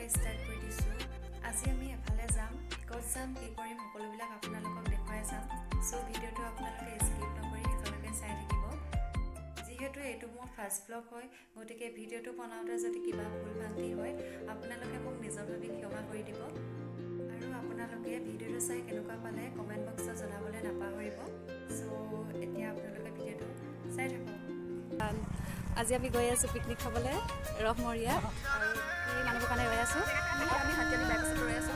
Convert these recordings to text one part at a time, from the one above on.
পৰাই ষ্টাৰ্ট কৰি দিছোঁ। আজি আমি এফালে যাম, ক'ত যাম, কি কৰিম সকলোবিলাক আপোনালোকক দেখুৱাই যাম। চ' ভিডিঅ'টো আপোনালোকে স্কিপ নকৰি শেষলৈকে চাই থাকিব। যিহেতু এইটো মোৰ ফাৰ্ষ্ট ব্লগ হয়, গতিকে ভিডিঅ'টো বনাওঁতে যদি কিবা ভুল ভ্ৰান্তি হয় আপোনালোকে মোক নিজৰ ভাবি ক্ষমা কৰি দিব। আৰু আপোনালোকে ভিডিঅ'টো চাই কেনেকুৱা পালে কমেণ্ট বক্সত জনাবলৈ নাপাহৰিব। চ' এতিয়া আপোনালোকে ভিডিঅ'টো চাই থাকক। আজি আমি গৈ আছোঁ পিকনিক খাবলৈ ৰহমৰীয়া, আৰু এই মানুহৰ কাৰণে ৰৈ আছোঁ। আমি হাতিয়ালি বাইপাছত ৰৈ আছোঁ।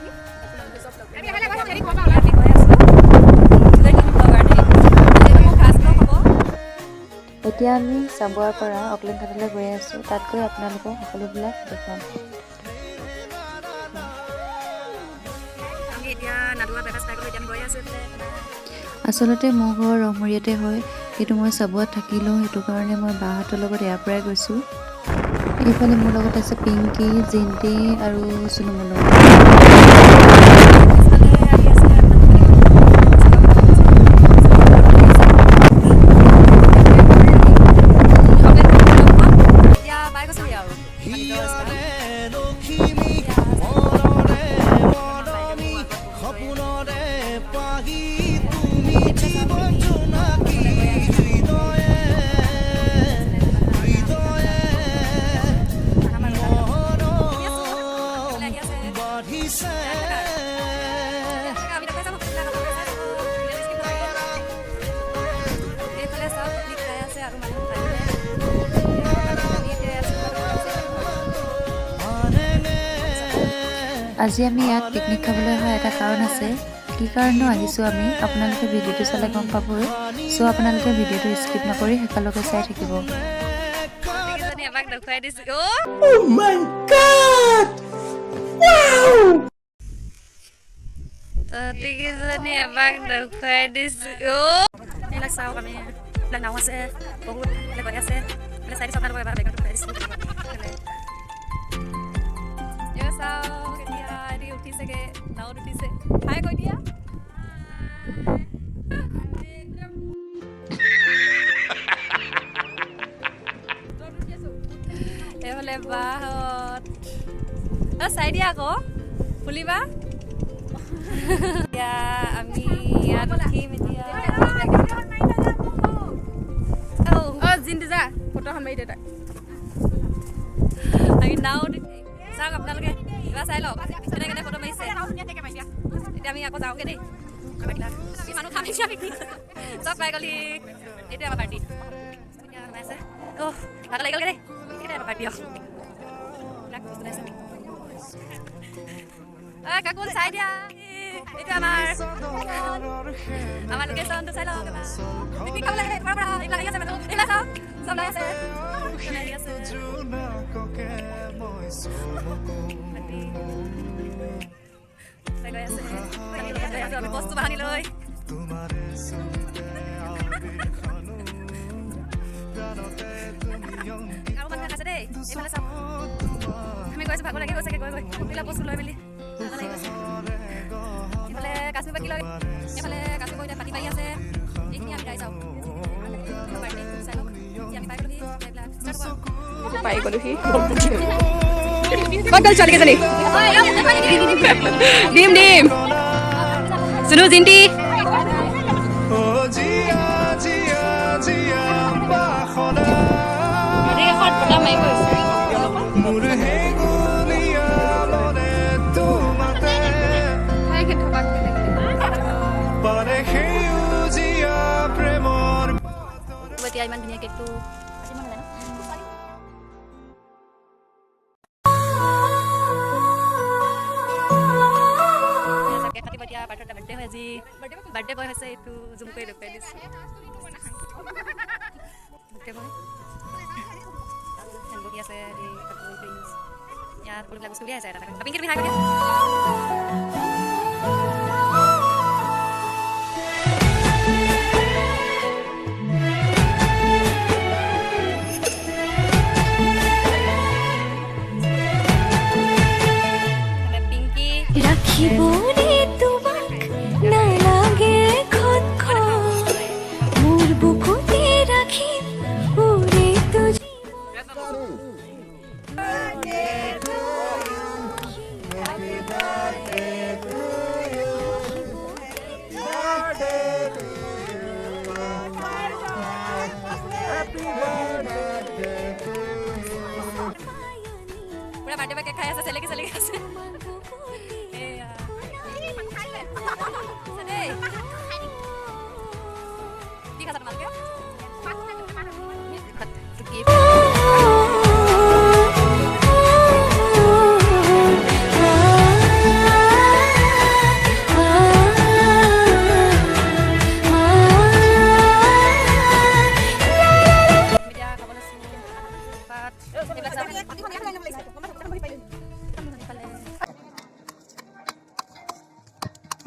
এতিয়া আমি চাবুৱাৰ পৰা অকলেণ্ড ঘাটলৈ গৈ আছোঁ। তাত গৈ আপোনালোকক সকলোবিলাক দেখুৱাম। আমি এতিয়া নাদুৱা বাইপাছ পাই গ'লোঁ। এতিয়া আমি গৈ আছোঁ। আচলতে মোৰ ঘৰ ৰহমৰীয়াতে হয়, কিন্তু মই চাবুৱাত থাকি লওঁ, সেইটো কাৰণে মই বাহঁতৰ লগত ইয়াৰ পৰাই গৈছোঁ। এইফালে মোৰ লগত আছে পিংকি, জিন্টি আৰু চুনুমুনু। আজি আমি ইয়াত পিকনিক খাবলৈ অহা এটা কাৰণ আছে। কি কাৰণেনো আহিছোঁ আমি আপোনালোকে ভিডিঅ'টো চালে গম পাবই। চ' আপোনালোকে ভিডিঅ'টো স্কিপ নকৰি শেষলৈকে চাই থাকিব। চাওক আমি নাও আছে, বহুত গৈ আছে। চাই দিছোঁ আপোনালোকে এবাৰ বেগত উঠাই দিছোঁ। চাওক এতিয়া এদিকে উঠিছেগে, নাওত উঠিছে। হাই কৈ দিয়া। এইফালে বাহঁত চাই দিয়া আকৌ খুলিবা। এতিয়া আমি ইয়াত উঠিম। এতিয়া জিন্টি যা ফটোখন মাৰি দে তাই। আমি নাওত চাওক আপোনালোকে এবাৰ চাই লওক কেনে কেনে ফটো মাৰিছে। এতিয়া আমি আকৌ যাওঁগে দেই। মানুহ খামিছা পিকনিক চব পাই গ'লি। এইটোৱে আমাৰ পাৰ্টি। এতিয়া বনাইছে ভাত লাগি গ'লগে দেই। এইটোৱে আমাৰ পাৰ্টি। কাকোন চাই দিয়া। এইটো আমাৰ লোকেশ্যনটো চাই লওক। পিকনিক খাবলৈ আহিলে তোমাৰ পৰা এইবিলাক আহি আছে মানুহ। এইবিলাক চাওক চব লাগি আছে। আমি বস্তু বাহানি লৈ আৰু মানুহ আছে দেই। এইফালে চাওক আমি গৈছোঁ ভাগৰ লাগি গৈছেগে গৈ এইবিলাক বস্তু লৈ মেলি এইফালে কাশ্মীৰ বাকী লৈ এইফালে কাশ্মীৰ এতিয়া পাতি পাৰি আছে। এইখিনি আমি গাই চাওঁ চাই লওক। আমি পাই গ'লোহি পাই গ'লোহি ক'ত গ'ল ছোৱালীকেইজনী? ডিম ডিম চুনু জিন্টি এতিয়া ইমান ধুনীয়া কেকটো বাৰ্থডে হয় আজি। বাৰ্থডে বয় হৈছে এইটো জুম কৰি দেখুৱাই দিছোঁ। বহি আছে ইয়াত সকলোবিলাক বস্তু উলিয়াই আছে এটা পিংকি তুমি হাই কৰি ৰাখিব ৰে তোমাক নালাগে খত মোৰ বুকুতে ৰাখি ওৰে তো জীবন পুৰা বাৰ্থডে কেক খাই আছে চেলেকি চেলেকি আছে এয়া দেই কি খাইছা তোমালোকে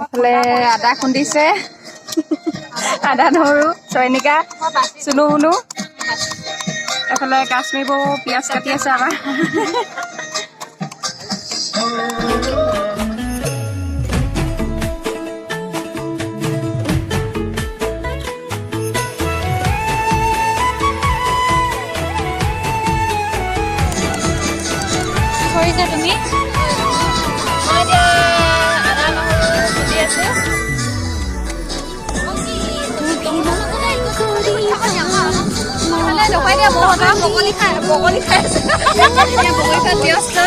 এফালে আদা খুন্দিছে আদা নহৰু চয়নিকা চুনু মুনু এফালে কাশ্মীৰ বৌ পিঁয়াজ কাটি আছে আমাৰ কৰিছা তুমি মই এতিয়া আদা নহৰু খুন্দি আছো দেখুৱাই দিয়া বৌহঁতৰ বগলী খাই আছে এতিয়া বগলী খাই ব্যস্ত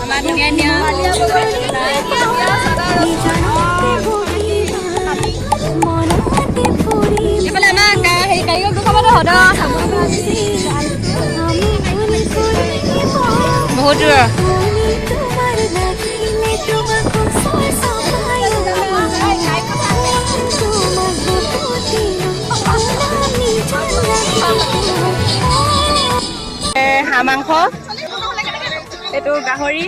আমাৰ ধুনীয়া এইফালে আমাৰ হেৰি কাৰিকৰ দুখমতে সদ বহুত দূৰ হাঁহ মাংস এইটো গাহৰি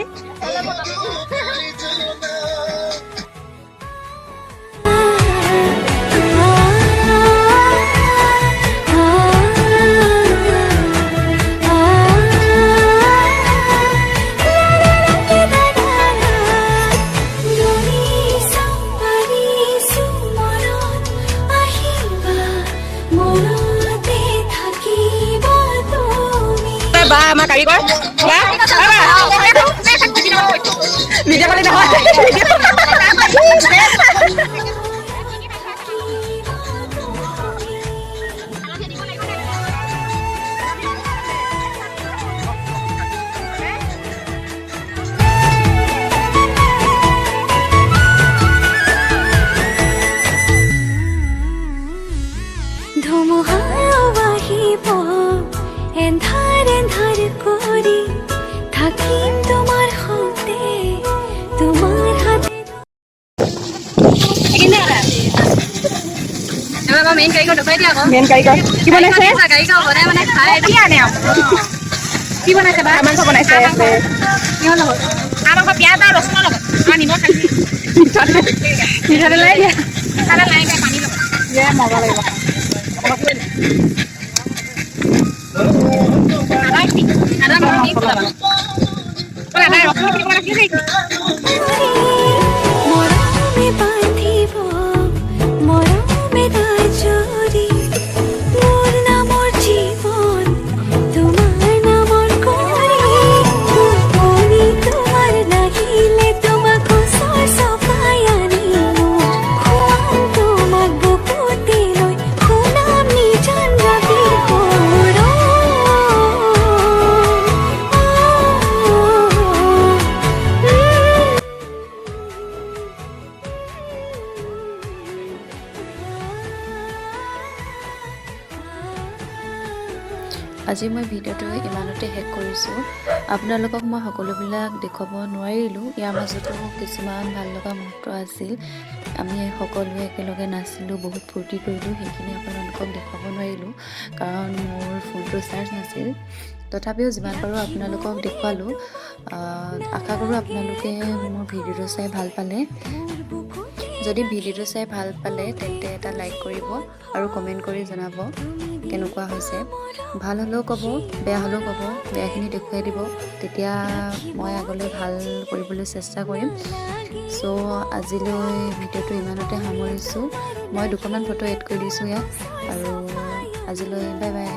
বা আমাৰ কাৰিকৰ ভিডিঅ' কৰি নহয় ধুমুহা আহিব এন্ধাৰ এন্ধাৰ কৰি থাকিম তোমাৰ সতে তোমাৰ হাতে মেইন কাৰিকৰ দেখুৱাই দিয়া আকৌ মেইন কাৰিকৰ কি বনাইছে কাৰিকৰ বনাই মানে খাই কি আনে কি বনাইছে বা মাংস বনাইছে কিহৰ লগত হাঁহ মাংস পিঁয়াজ আৰু ৰচুনৰ লগত আমাৰ নিমখ মিঠাতেল নাই দিয়া মিঠাতেল নাই দিয়া পানী লগত মজা লাগিব মৰমে বান্ধিব মৰমে দাজৰি মোৰ নামৰ জীৱন তোমাৰ নামৰ কৰি তোমাৰ লাগিলে তোমাক ওচৰ চপাই আনিব খুৱাম তোমাক বুকুতে লৈ শুনাম নিজান ৰাতিৰ আজি মই ভিডিঅ'টো ইমানতে শেষ কৰিছোঁ আপোনালোকক মই সকলোবিলাক দেখুৱাব নোৱাৰিলোঁ ইয়াৰ মাজতো কিছুমান ভাল লগা মুহূৰ্ত আছিল আমি সকলোৱে একেলগে নাচিলোঁ বহুত ফূৰ্তি কৰিলোঁ সেইখিনি আপোনালোকক দেখুৱাব নোৱাৰিলোঁ কাৰণ মোৰ ফোনটো চাৰ্জ নাছিল তথাপিও যিমান পাৰোঁ আপোনালোকক দেখুৱালোঁ আশা কৰোঁ আপোনালোকে মোৰ ভিডিঅ'টো চাই ভাল পালে যদি ভিডিঅ'টো চাই ভাল পালে তেন্তে এটা লাইক কৰিব আৰু কমেণ্ট কৰি জনাব কেনেকুৱা হৈছে ভাল হ'লেও ক'ব বেয়া হ'লেও ক'ব বেয়াখিনি দেখুৱাই দিব তেতিয়া মই আগলৈ ভাল কৰিবলৈ চেষ্টা কৰিম চ' আজিলৈ ভিডিঅ'টো ইমানতে সামৰিছোঁ মই দুখনমান ফটো এড কৰি দিছোঁ ইয়াত আৰু আজিলৈ বাই বাই